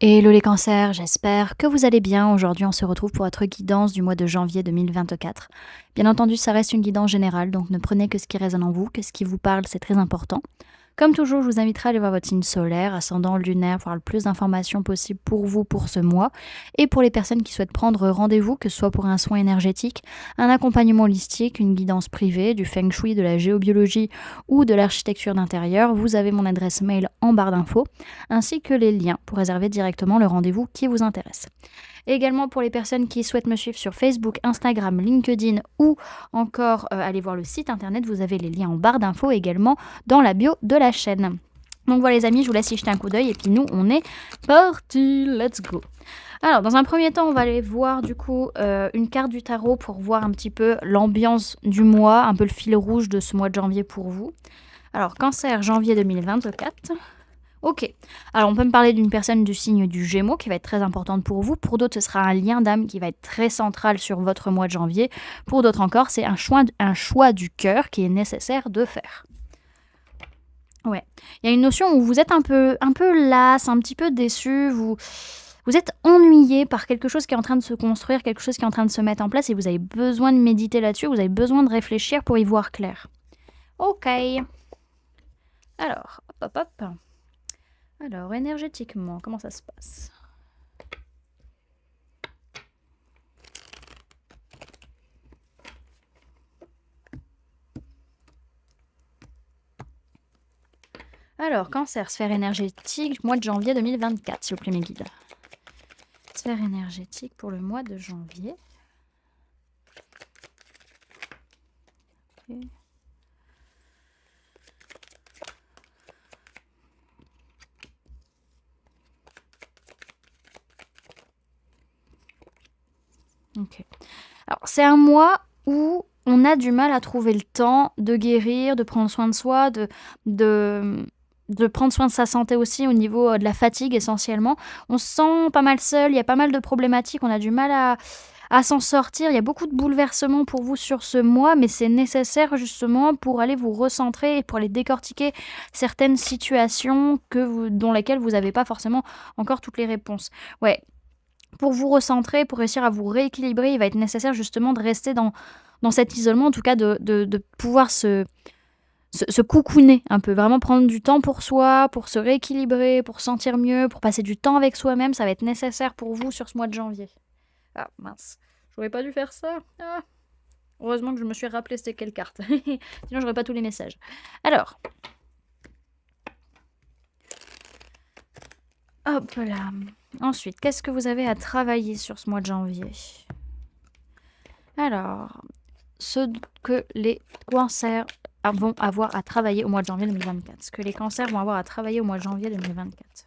Hello les cancers, j'espère que vous allez bien. Aujourd'hui, on se retrouve pour votre guidance du mois de janvier 2024. Bien entendu, ça reste une guidance générale, donc ne prenez que ce qui résonne en vous, que ce qui vous parle, c'est très important. Comme toujours, je vous inviterai à aller voir votre signe solaire, ascendant, lunaire, pour avoir le plus d'informations possible pour vous pour ce mois. Et pour les personnes qui souhaitent prendre rendez-vous, que ce soit pour un soin énergétique, un accompagnement holistique, une guidance privée, du feng shui, de la géobiologie ou de l'architecture d'intérieur, vous avez mon adresse mail en barre d'infos, ainsi que les liens pour réserver directement le rendez-vous qui vous intéresse. Et également pour les personnes qui souhaitent me suivre sur Facebook, Instagram, LinkedIn ou encore aller voir le site internet, vous avez les liens en barre d'infos également dans la bio de la chaîne. Donc voilà les amis, je vous laisse y jeter un coup d'œil et puis nous on est parti, let's go. Alors dans un premier temps on va aller voir du coup une carte du tarot pour voir un petit peu l'ambiance du mois, un peu le fil rouge de ce mois de janvier pour vous. Alors Cancer, janvier 2024. Ok, alors on peut me parler d'une personne du signe du Gémeaux qui va être très importante pour vous. Pour d'autres, ce sera un lien d'âme qui va être très central sur votre mois de janvier. Pour d'autres encore, c'est un choix du cœur qui est nécessaire de faire. Ouais, il y a une notion où vous êtes un peu lasse, un petit peu déçu, vous êtes ennuyé par quelque chose qui est en train de se construire, quelque chose qui est en train de se mettre en place et vous avez besoin de méditer là-dessus, vous avez besoin de réfléchir pour y voir clair. Ok, alors, hop. Alors, énergétiquement, comment ça se passe ? Alors, Cancer, sphère énergétique, mois de janvier 2024, s'il vous plaît, mes guides. Sphère énergétique pour le mois de janvier. Okay. Ok. Alors, c'est un mois où on a du mal à trouver le temps de guérir, de prendre soin de soi, de prendre soin de sa santé aussi au niveau de la fatigue essentiellement. On se sent pas mal seul, il y a pas mal de problématiques, on a du mal à s'en sortir. Il y a beaucoup de bouleversements pour vous sur ce mois, mais c'est nécessaire justement pour aller vous recentrer et pour aller décortiquer certaines situations dont lesquelles vous n'avez pas forcément encore toutes les réponses. Ouais. Pour vous recentrer, pour réussir à vous rééquilibrer, il va être nécessaire justement de rester dans cet isolement, en tout cas de pouvoir se cocooner un peu, vraiment prendre du temps pour soi, pour se rééquilibrer, pour se sentir mieux, pour passer du temps avec soi-même. Ça va être nécessaire pour vous sur ce mois de janvier. Ah mince, j'aurais pas dû faire ça. Ah. Heureusement que je me suis rappelé c'était quelle carte. Sinon j'aurais pas tous les messages. Alors. Hop là. Ensuite, qu'est-ce que vous avez à travailler sur ce mois de janvier ? Alors, ce que les cancers vont avoir à travailler au mois de janvier 2024. Ce que les cancers vont avoir à travailler au mois de janvier 2024.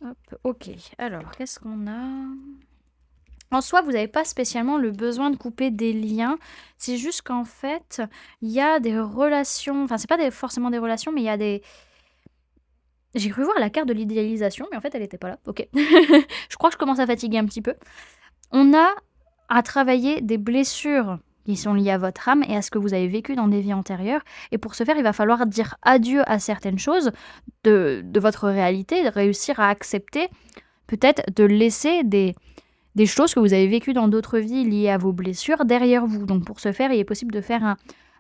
Hop, ok. Alors, qu'est-ce qu'on a ? En soi, vous n'avez pas spécialement le besoin de couper des liens. C'est juste qu'en fait, il y a des relations... Enfin, c'est pas forcément des relations, mais il y a des... J'ai cru voir la carte de l'idéalisation, mais en fait, elle n'était pas là. Ok. Je crois que je commence à fatiguer un petit peu. On a à travailler des blessures qui sont liées à votre âme et à ce que vous avez vécu dans des vies antérieures. Et pour ce faire, il va falloir dire adieu à certaines choses de votre réalité, de réussir à accepter, peut-être de laisser des choses que vous avez vécues dans d'autres vies liées à vos blessures derrière vous. Donc pour ce faire, il est possible de faire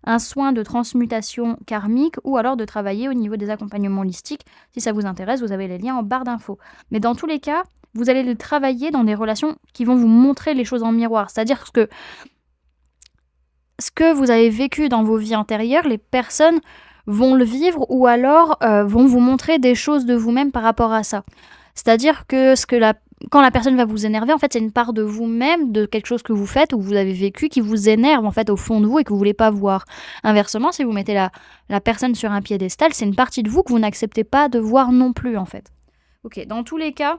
un soin de transmutation karmique ou alors de travailler au niveau des accompagnements holistiques. Si ça vous intéresse, vous avez les liens en barre d'infos. Mais dans tous les cas, vous allez le travailler dans des relations qui vont vous montrer les choses en miroir. C'est-à-dire que ce que vous avez vécu dans vos vies antérieures, les personnes vont le vivre ou alors vont vous montrer des choses de vous-même par rapport à ça. C'est-à-dire que quand la personne va vous énerver, en fait, c'est une part de vous-même, de quelque chose que vous faites ou que vous avez vécu qui vous énerve en fait au fond de vous et que vous voulez pas voir. Inversement, si vous mettez la personne sur un piédestal, c'est une partie de vous que vous n'acceptez pas de voir non plus en fait. Ok, dans tous les cas,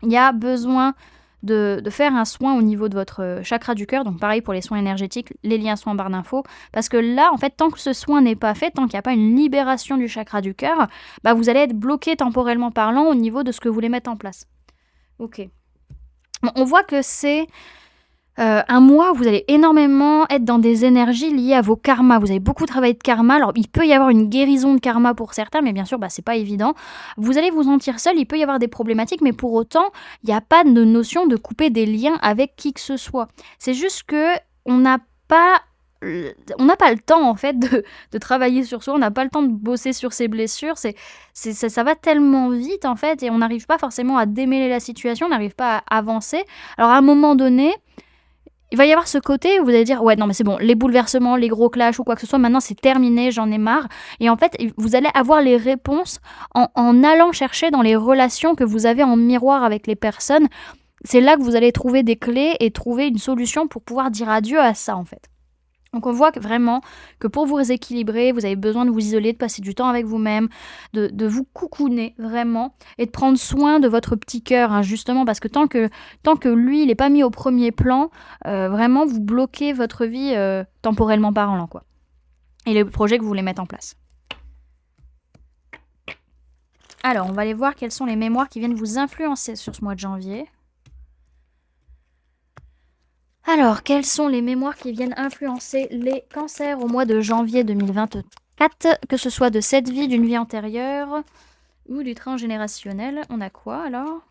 il y a besoin de faire un soin au niveau de votre chakra du cœur. Donc pareil pour les soins énergétiques, les liens sont en barre d'infos. Parce que là, en fait, tant que ce soin n'est pas fait, tant qu'il n'y a pas une libération du chakra du cœur, vous allez être bloqué temporellement parlant au niveau de ce que vous voulez mettre en place. Ok. Bon, on voit que c'est un mois où vous allez énormément être dans des énergies liées à vos karmas. Vous avez beaucoup travaillé de karma. Alors, il peut y avoir une guérison de karma pour certains, mais bien sûr, c'est pas évident. Vous allez vous sentir seul, il peut y avoir des problématiques, mais pour autant, il n'y a pas de notion de couper des liens avec qui que ce soit. C'est juste que on n'a pas le temps en fait de travailler sur soi, on n'a pas le temps de bosser sur ses blessures, ça va tellement vite en fait et on n'arrive pas forcément à démêler la situation, on n'arrive pas à avancer. Alors à un moment donné, il va y avoir ce côté où vous allez dire ouais non mais c'est bon, les bouleversements, les gros clashs ou quoi que ce soit, maintenant c'est terminé, j'en ai marre. Et en fait, vous allez avoir les réponses en allant chercher dans les relations que vous avez en miroir avec les personnes. C'est là que vous allez trouver des clés et trouver une solution pour pouvoir dire adieu à ça en fait. Donc on voit que vraiment que pour vous rééquilibrer, vous avez besoin de vous isoler, de passer du temps avec vous-même, de vous coucouner vraiment et de prendre soin de votre petit cœur, hein, justement parce que tant que lui, il n'est pas mis au premier plan, vraiment vous bloquez votre vie temporellement parlant, quoi. Et les projets que vous voulez mettre en place. Alors, on va aller voir quelles sont les mémoires qui viennent vous influencer sur ce mois de janvier. Alors, quelles sont les mémoires qui viennent influencer les cancers au mois de janvier 2024, que ce soit de cette vie, d'une vie antérieure ou du train générationnel? On a quoi alors?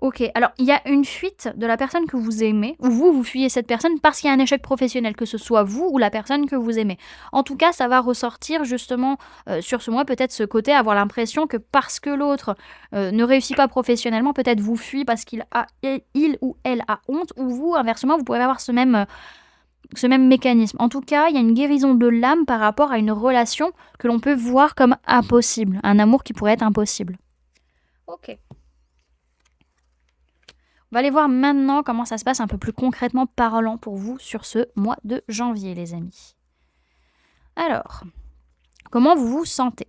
Ok, alors il y a une fuite de la personne que vous aimez, ou vous fuyez cette personne parce qu'il y a un échec professionnel, que ce soit vous ou la personne que vous aimez. En tout cas, ça va ressortir justement sur ce mois, peut-être ce côté, avoir l'impression que parce que l'autre ne réussit pas professionnellement, peut-être vous fuit parce il ou elle a honte, ou vous, inversement, vous pouvez avoir ce même mécanisme. En tout cas, il y a une guérison de l'âme par rapport à une relation que l'on peut voir comme impossible, un amour qui pourrait être impossible. Ok. On va aller voir maintenant comment ça se passe un peu plus concrètement parlant pour vous sur ce mois de janvier, les amis. Alors, comment vous vous sentez?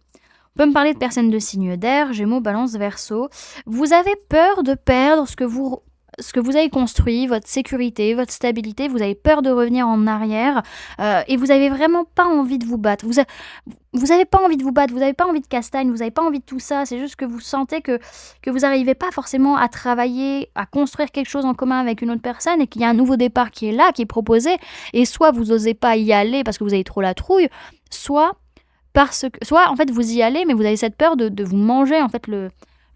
On peut me parler de personnes de signe d'air, Gémeaux, Balance, Verseau. Vous avez peur de perdre ce que vous avez construit, votre sécurité, votre stabilité, vous avez peur de revenir en arrière et vous n'avez vraiment pas envie de vous battre. Vous n'avez pas envie de vous battre, vous n'avez pas envie de castagne, vous n'avez pas envie de tout ça, c'est juste que vous sentez que vous n'arrivez pas forcément à travailler, à construire quelque chose en commun avec une autre personne et qu'il y a un nouveau départ qui est là, qui est proposé, et soit vous n'osez pas y aller parce que vous avez trop la trouille, soit en fait vous y allez mais vous avez cette peur de vous manger en fait le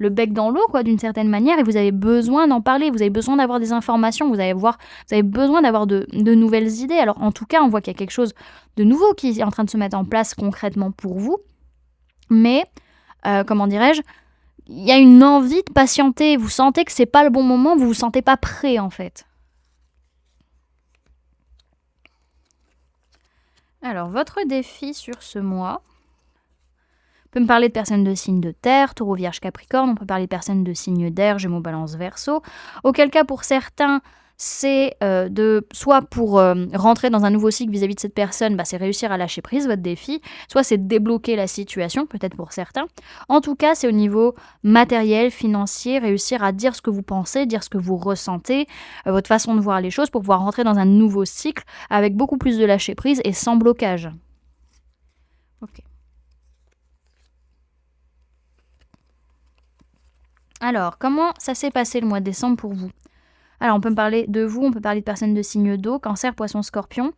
bec dans l'eau, quoi, d'une certaine manière, et vous avez besoin d'en parler, vous avez besoin d'avoir des informations, vous avez besoin d'avoir de nouvelles idées. Alors, en tout cas, on voit qu'il y a quelque chose de nouveau qui est en train de se mettre en place concrètement pour vous, mais, comment dirais-je, il y a une envie de patienter, vous sentez que c'est pas le bon moment, vous vous sentez pas prêt, en fait. Alors, votre défi sur ce mois... On peut me parler de personnes de signes de terre, Taureau, Vierge, Capricorne. On peut parler de personnes de signes d'air, Gémeaux, Balance, Verseau. Auquel cas, pour certains, c'est soit pour rentrer dans un nouveau cycle vis-à-vis de cette personne, c'est réussir à lâcher prise, votre défi. Soit c'est débloquer la situation, peut-être pour certains. En tout cas, c'est au niveau matériel, financier, réussir à dire ce que vous pensez, dire ce que vous ressentez, votre façon de voir les choses pour pouvoir rentrer dans un nouveau cycle avec beaucoup plus de lâcher prise et sans blocage. Ok. Alors, comment ça s'est passé le mois de décembre pour vous? Alors, on peut me parler de vous, on peut parler de personnes de signe d'eau, Cancer, Poisson, Scorpion.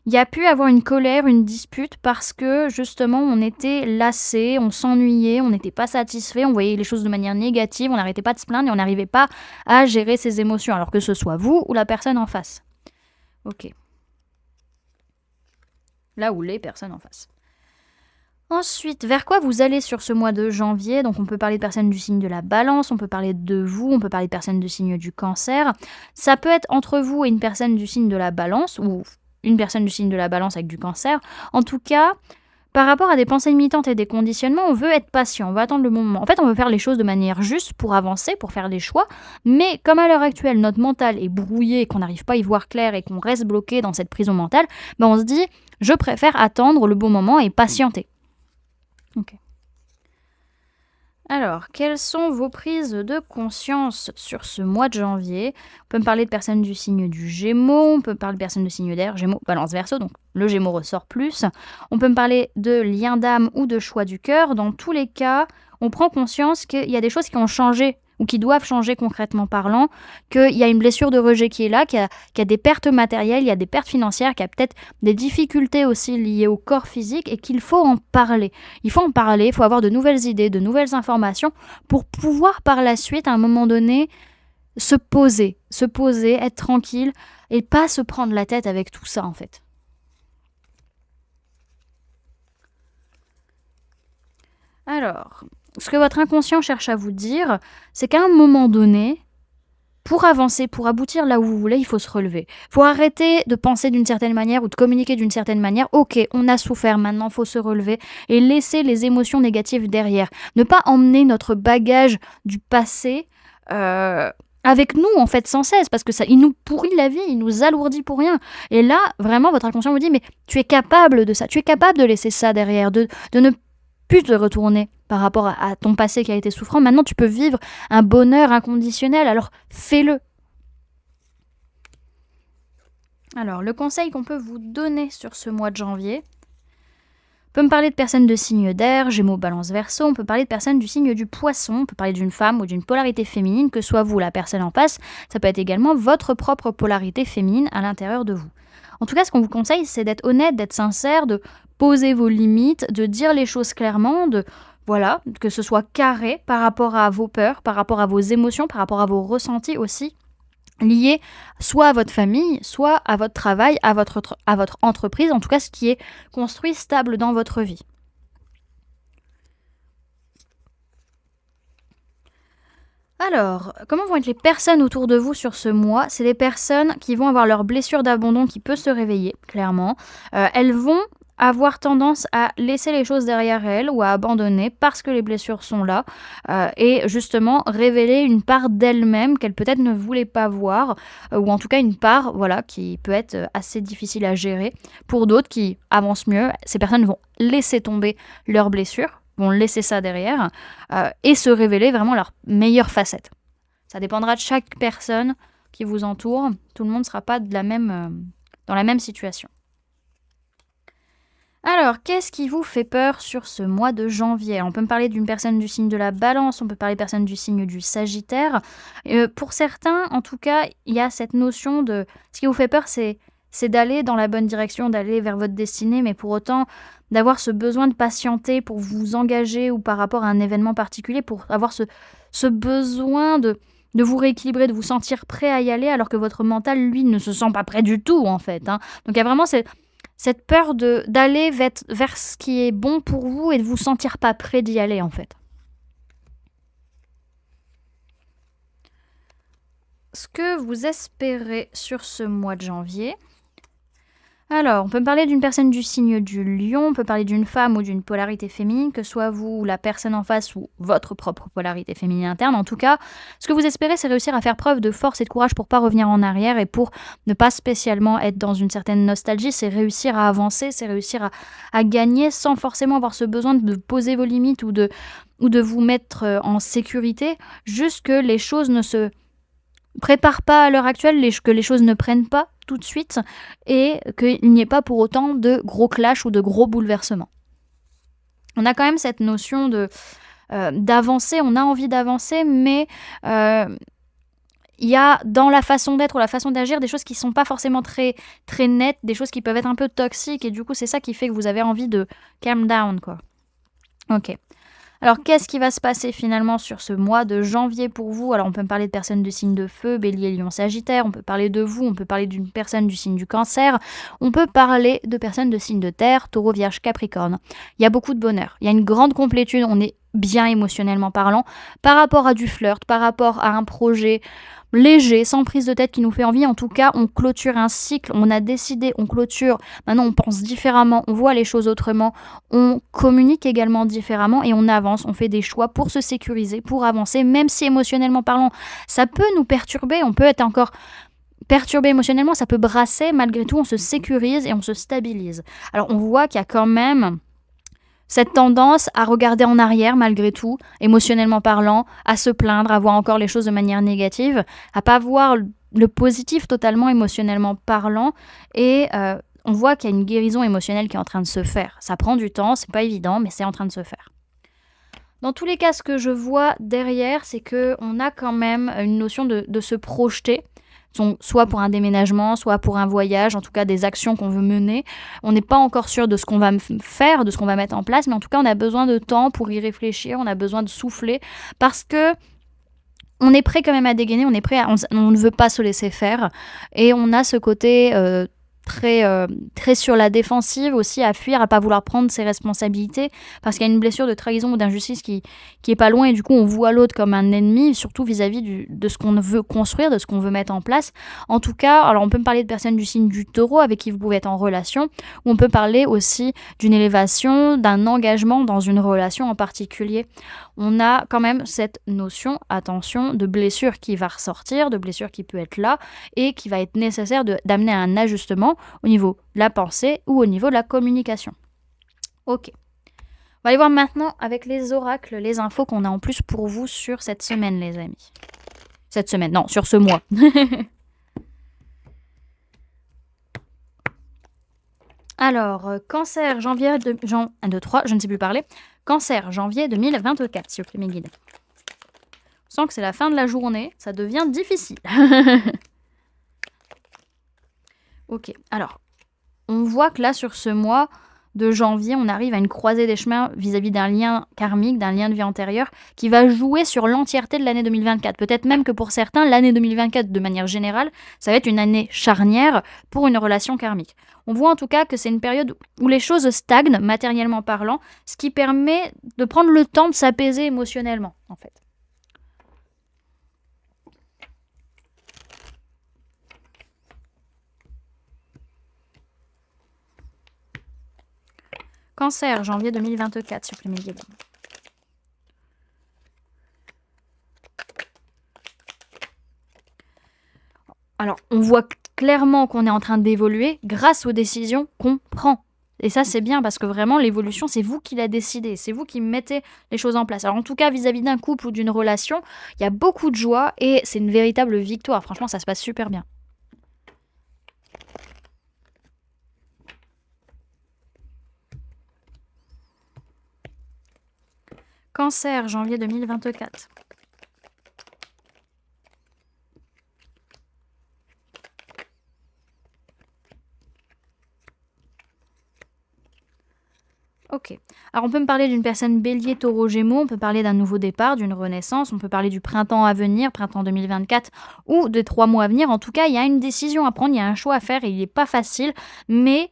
Il y a pu avoir une colère, une dispute parce que justement on était lassés, on s'ennuyait, on n'était pas satisfait, on voyait les choses de manière négative, on n'arrêtait pas de se plaindre et on n'arrivait pas à gérer ses émotions, alors que ce soit vous ou la personne en face. Ok. Là où les personnes en face. Ensuite, vers quoi vous allez sur ce mois de janvier? Donc on peut parler de personnes du signe de la balance, on peut parler de vous, on peut parler de personnes du signe du cancer. Ça peut être entre vous et une personne du signe de la balance, ou une personne du signe de la balance avec du cancer. En tout cas, par rapport à des pensées limitantes et des conditionnements, on veut être patient, on veut attendre le bon moment. En fait, on veut faire les choses de manière juste pour avancer, pour faire des choix. Mais comme à l'heure actuelle, notre mental est brouillé et qu'on n'arrive pas à y voir clair et qu'on reste bloqué dans cette prison mentale, on se dit, je préfère attendre le bon moment et patienter. Ok. Alors, quelles sont vos prises de conscience sur ce mois de janvier? On peut me parler de personnes du signe du Gémeaux, on peut me parler de personnes de signe d'air, Gémeaux, Balance, Verseau, donc le Gémeaux ressort plus. On peut me parler de lien d'âme ou de choix du cœur. Dans tous les cas, on prend conscience qu'il y a des choses qui ont changé ou qui doivent changer concrètement parlant, qu'il y a une blessure de rejet qui est là, qu'il y a des pertes matérielles, il y a des pertes financières, qu'il y a peut-être des difficultés aussi liées au corps physique et qu'il faut en parler. Il faut en parler, il faut avoir de nouvelles idées, de nouvelles informations pour pouvoir par la suite, à un moment donné, se poser, être tranquille et pas se prendre la tête avec tout ça en fait. Alors, ce que votre inconscient cherche à vous dire, c'est qu'à un moment donné, pour avancer, pour aboutir là où vous voulez, il faut se relever. Il faut arrêter de penser d'une certaine manière ou de communiquer d'une certaine manière. Ok, on a souffert, maintenant il faut se relever et laisser les émotions négatives derrière. Ne pas emmener notre bagage du passé avec nous en fait sans cesse, parce que ça, il nous pourrit la vie, il nous alourdit pour rien. Et là, vraiment, votre inconscient vous dit, mais tu es capable de ça, tu es capable de laisser ça derrière, de ne plus te retourner par rapport à ton passé qui a été souffrant. Maintenant, tu peux vivre un bonheur inconditionnel, alors fais-le. Alors, le conseil qu'on peut vous donner sur ce mois de janvier, on peut me parler de personnes de signe d'air, Gémeaux, Balance, Verseau, on peut parler de personnes du signe du Poisson, on peut parler d'une femme ou d'une polarité féminine, que soit vous, la personne en face, ça peut être également votre propre polarité féminine à l'intérieur de vous. En tout cas, ce qu'on vous conseille, c'est d'être honnête, d'être sincère, de poser vos limites, de dire les choses clairement, voilà, que ce soit carré par rapport à vos peurs, par rapport à vos émotions, par rapport à vos ressentis aussi, liés soit à votre famille, soit à votre travail, à votre entreprise, en tout cas ce qui est construit stable dans votre vie. Alors, comment vont être les personnes autour de vous sur ce mois? C'est des personnes qui vont avoir leur blessure d'abandon qui peut se réveiller, clairement. Elles vont avoir tendance à laisser les choses derrière elles ou à abandonner parce que les blessures sont là et justement révéler une part d'elles-mêmes qu'elles peut-être ne voulaient pas voir ou en tout cas une part voilà, qui peut être assez difficile à gérer. Pour d'autres qui avancent mieux, ces personnes vont laisser tomber leurs blessures, vont laisser ça derrière et se révéler vraiment leur meilleure facette. Ça dépendra de chaque personne qui vous entoure. Tout le monde ne sera pas dans la même situation. Alors, qu'est-ce qui vous fait peur sur ce mois de janvier? On peut me parler d'une personne du signe de la Balance, on peut parler de personnes du signe du Sagittaire. Pour certains, en tout cas, il y a cette notion de... Ce qui vous fait peur, c'est d'aller dans la bonne direction, d'aller vers votre destinée, mais pour autant d'avoir ce besoin de patienter pour vous engager ou par rapport à un événement particulier, pour avoir ce besoin de vous rééquilibrer, de vous sentir prêt à y aller, alors que votre mental, lui, ne se sent pas prêt du tout, en fait. Donc, il y a vraiment cette peur d'aller vers ce qui est bon pour vous et de vous sentir pas prêt d'y aller, en fait. Ce que vous espérez sur ce mois de janvier... Alors, on peut me parler d'une personne du signe du Lion, on peut parler d'une femme ou d'une polarité féminine, que soit vous, la personne en face ou votre propre polarité féminine interne. En tout cas, ce que vous espérez, c'est réussir à faire preuve de force et de courage pour pas revenir en arrière et pour ne pas spécialement être dans une certaine nostalgie. C'est réussir à avancer, c'est réussir à gagner sans forcément avoir ce besoin de poser vos limites ou de vous mettre en sécurité. Juste que les choses ne se préparent pas à l'heure actuelle, que les choses ne prennent pas tout de suite et qu'il n'y ait pas pour autant de gros clashs ou de gros bouleversements. On a quand même cette notion d'avancer, on a envie d'avancer, mais il y a dans la façon d'être ou la façon d'agir des choses qui ne sont pas forcément très, très nettes, des choses qui peuvent être un peu toxiques et du coup c'est ça qui fait que vous avez envie de calm down, quoi. Ok. Alors, qu'est-ce qui va se passer finalement sur ce mois de janvier pour vous? Alors, on peut me parler de personnes de signe de feu, Bélier, Lion, Sagittaire, on peut parler de vous, on peut parler d'une personne du signe du Cancer, on peut parler de personnes de signe de Terre, Taureau, Vierge, Capricorne. Il y a beaucoup de bonheur, il y a une grande complétude, on est bien émotionnellement parlant, par rapport à du flirt, par rapport à un projet léger, sans prise de tête qui nous fait envie. En tout cas, on clôture un cycle, on a décidé, on clôture. Maintenant, on pense différemment, on voit les choses autrement, on communique également différemment et on avance, on fait des choix pour se sécuriser, pour avancer, même si émotionnellement parlant, ça peut nous perturber, on peut être encore perturbé émotionnellement, ça peut brasser, malgré tout, on se sécurise et on se stabilise. Alors, on voit qu'il y a quand même cette tendance à regarder en arrière malgré tout, émotionnellement parlant, à se plaindre, à voir encore les choses de manière négative, à pas voir le positif totalement émotionnellement parlant et on voit qu'il y a une guérison émotionnelle qui est en train de se faire. Ça prend du temps, c'est pas évident, mais c'est en train de se faire. Dans tous les cas, ce que je vois derrière, c'est qu'on a quand même une notion de se projeter, soit pour un déménagement, soit pour un voyage, en tout cas des actions qu'on veut mener. On n'est pas encore sûr de ce qu'on va faire, de ce qu'on va mettre en place, mais en tout cas, on a besoin de temps pour y réfléchir, on a besoin de souffler, parce que on est prêt quand même à dégainer, on est prêt on ne veut pas se laisser faire, et on a ce côté très sur la défensive aussi, à fuir, à pas vouloir prendre ses responsabilités, parce qu'il y a une blessure de trahison ou d'injustice qui est pas loin, et du coup on voit l'autre comme un ennemi, surtout vis-à-vis de ce qu'on veut construire, de ce qu'on veut mettre en place. En tout cas, alors on peut me parler de personnes du signe du Taureau avec qui vous pouvez être en relation, ou on peut parler aussi d'une élévation, d'un engagement dans une relation en particulier. On a quand même cette notion, attention, de blessure qui va ressortir, de blessure qui peut être là, et qui va être nécessaire d'amener à un ajustement au niveau de la pensée ou au niveau de la communication. Ok. On va aller voir maintenant avec les oracles, les infos qu'on a en plus pour vous sur cette semaine, les amis. Cette semaine, non, sur ce mois. Alors, Cancer, janvier 1, 2, 3, je ne sais plus parler. Cancer, janvier 2024, s'il vous plaît, mes guides. On sent que c'est la fin de la journée, ça devient difficile. Ok, alors, on voit que là, sur ce mois de janvier, on arrive à une croisée des chemins vis-à-vis d'un lien karmique, d'un lien de vie antérieure, qui va jouer sur l'entièreté de l'année 2024. Peut-être même que pour certains, l'année 2024, de manière générale, ça va être une année charnière pour une relation karmique. On voit en tout cas que c'est une période où les choses stagnent, matériellement parlant, ce qui permet de prendre le temps de s'apaiser émotionnellement, en fait. Cancer, janvier 2024, s'il vous plaît, mes guides. Alors, on voit clairement qu'on est en train d'évoluer grâce aux décisions qu'on prend. Et ça, c'est bien parce que vraiment, l'évolution, c'est vous qui la décidez. C'est vous qui mettez les choses en place. Alors, en tout cas, vis-à-vis d'un couple ou d'une relation, il y a beaucoup de joie et c'est une véritable victoire. Franchement, ça se passe super bien. Cancer, janvier 2024. Ok. Alors on peut me parler d'une personne bélier, taureau, gémeaux, on peut parler d'un nouveau départ, d'une renaissance, on peut parler du printemps à venir, printemps 2024, ou des 3 mois à venir. En tout cas, il y a une décision à prendre, il y a un choix à faire et il n'est pas facile, mais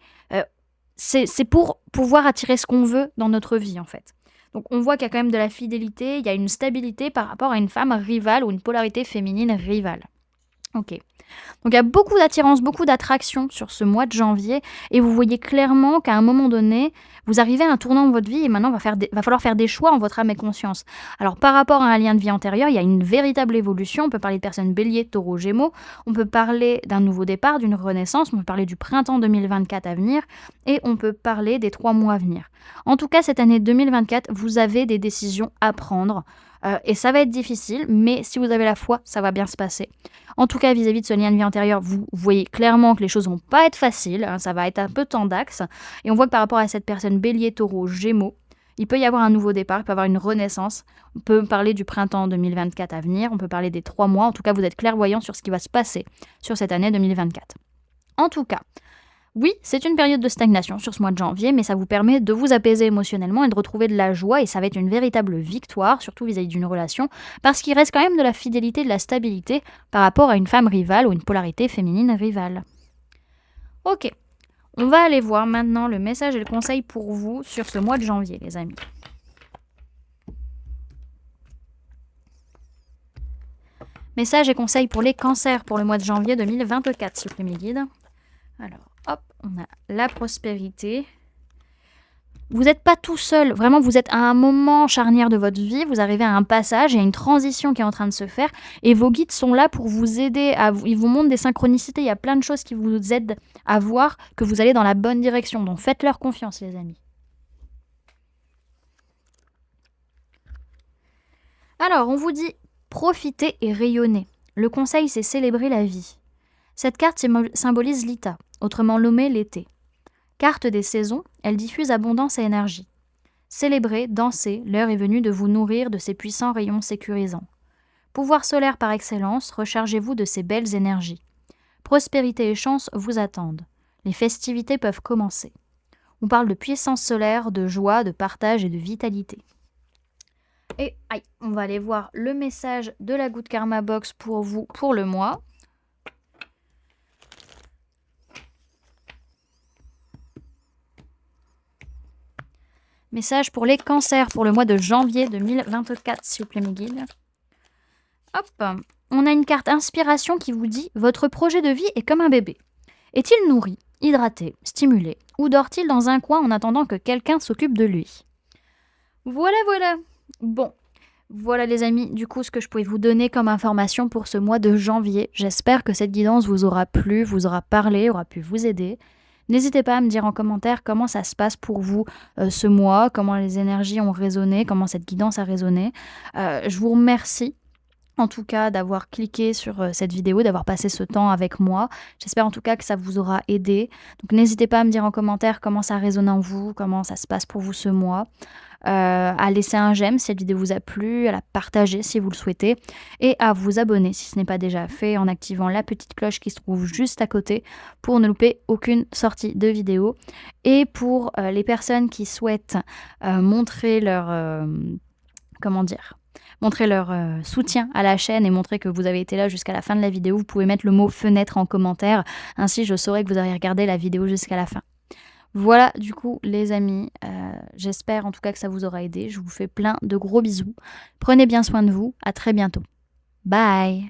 c'est pour pouvoir attirer ce qu'on veut dans notre vie en fait. Donc on voit qu'il y a quand même de la fidélité, il y a une stabilité par rapport à une femme rivale ou une polarité féminine rivale. Ok. Donc il y a beaucoup d'attirance, beaucoup d'attraction sur ce mois de janvier et vous voyez clairement qu'à un moment donné, vous arrivez à un tournant de votre vie et maintenant il va falloir faire des choix en votre âme et conscience. Alors par rapport à un lien de vie antérieur, il y a une véritable évolution. On peut parler de personnes bélier, taureau, gémeaux. On peut parler d'un nouveau départ, d'une renaissance. On peut parler du printemps 2024 à venir et on peut parler des 3 mois à venir. En tout cas, cette année 2024, vous avez des décisions à prendre. Et ça va être difficile, mais si vous avez la foi, ça va bien se passer. En tout cas, vis-à-vis de ce lien de vie antérieur, vous voyez clairement que les choses vont pas être faciles, hein, ça va être un peu tendax. Et on voit que par rapport à cette personne bélier, taureau, gémeaux, il peut y avoir un nouveau départ, il peut y avoir une renaissance. On peut parler du printemps 2024 à venir, on peut parler des 3 mois. En tout cas, vous êtes clairvoyant sur ce qui va se passer sur cette année 2024. En tout cas, oui, c'est une période de stagnation sur ce mois de janvier, mais ça vous permet de vous apaiser émotionnellement et de retrouver de la joie, et ça va être une véritable victoire, surtout vis-à-vis d'une relation, parce qu'il reste quand même de la fidélité, de la stabilité par rapport à une femme rivale ou une polarité féminine rivale. Ok, on va aller voir maintenant le message et le conseil pour vous sur ce mois de janvier, les amis. Message et conseil pour les cancers pour le mois de janvier 2024, s'il vous plaît, mes guides. Alors, hop, on a la prospérité. Vous n'êtes pas tout seul, vraiment vous êtes à un moment charnière de votre vie, vous arrivez à un passage, il y a une transition qui est en train de se faire et vos guides sont là pour vous aider, ils vous montrent des synchronicités, il y a plein de choses qui vous aident à voir que vous allez dans la bonne direction, donc faites-leur confiance les amis. Alors, on vous dit profitez et rayonnez. Le conseil, c'est célébrer la vie. Cette carte symbolise l'Ita, autrement nommée l'été. Carte des saisons, elle diffuse abondance et énergie. Célébrez, dansez, l'heure est venue de vous nourrir de ces puissants rayons sécurisants. Pouvoir solaire par excellence, rechargez-vous de ces belles énergies. Prospérité et chance vous attendent. Les festivités peuvent commencer. On parle de puissance solaire, de joie, de partage et de vitalité. Et on va aller voir le message de la Good Karma Box pour vous pour le mois. Message pour les cancers pour le mois de janvier 2024, s'il vous plaît, mes guides. Hop, on a une carte inspiration qui vous dit « Votre projet de vie est comme un bébé. Est-il nourri, hydraté, stimulé ou dort-il dans un coin en attendant que quelqu'un s'occupe de lui ?» Voilà. Bon, voilà les amis, du coup, ce que je pouvais vous donner comme information pour ce mois de janvier. J'espère que cette guidance vous aura plu, vous aura parlé, aura pu vous aider. N'hésitez pas à me dire en commentaire comment ça se passe pour vous ce mois, comment les énergies ont résonné, comment cette guidance a résonné. Je vous remercie en tout cas d'avoir cliqué sur cette vidéo, d'avoir passé ce temps avec moi. J'espère en tout cas que ça vous aura aidé. Donc n'hésitez pas à me dire en commentaire comment ça résonne en vous, comment ça se passe pour vous ce mois. À laisser un j'aime si cette vidéo vous a plu, à la partager si vous le souhaitez et à vous abonner si ce n'est pas déjà fait en activant la petite cloche qui se trouve juste à côté pour ne louper aucune sortie de vidéo. Et pour les personnes qui souhaitent montrer leur... montrer leur soutien à la chaîne et montrer que vous avez été là jusqu'à la fin de la vidéo, vous pouvez mettre le mot fenêtre en commentaire, ainsi je saurai que vous avez regardé la vidéo jusqu'à la fin. Voilà du coup les amis, j'espère en tout cas que ça vous aura aidé, je vous fais plein de gros bisous, prenez bien soin de vous, à très bientôt, bye.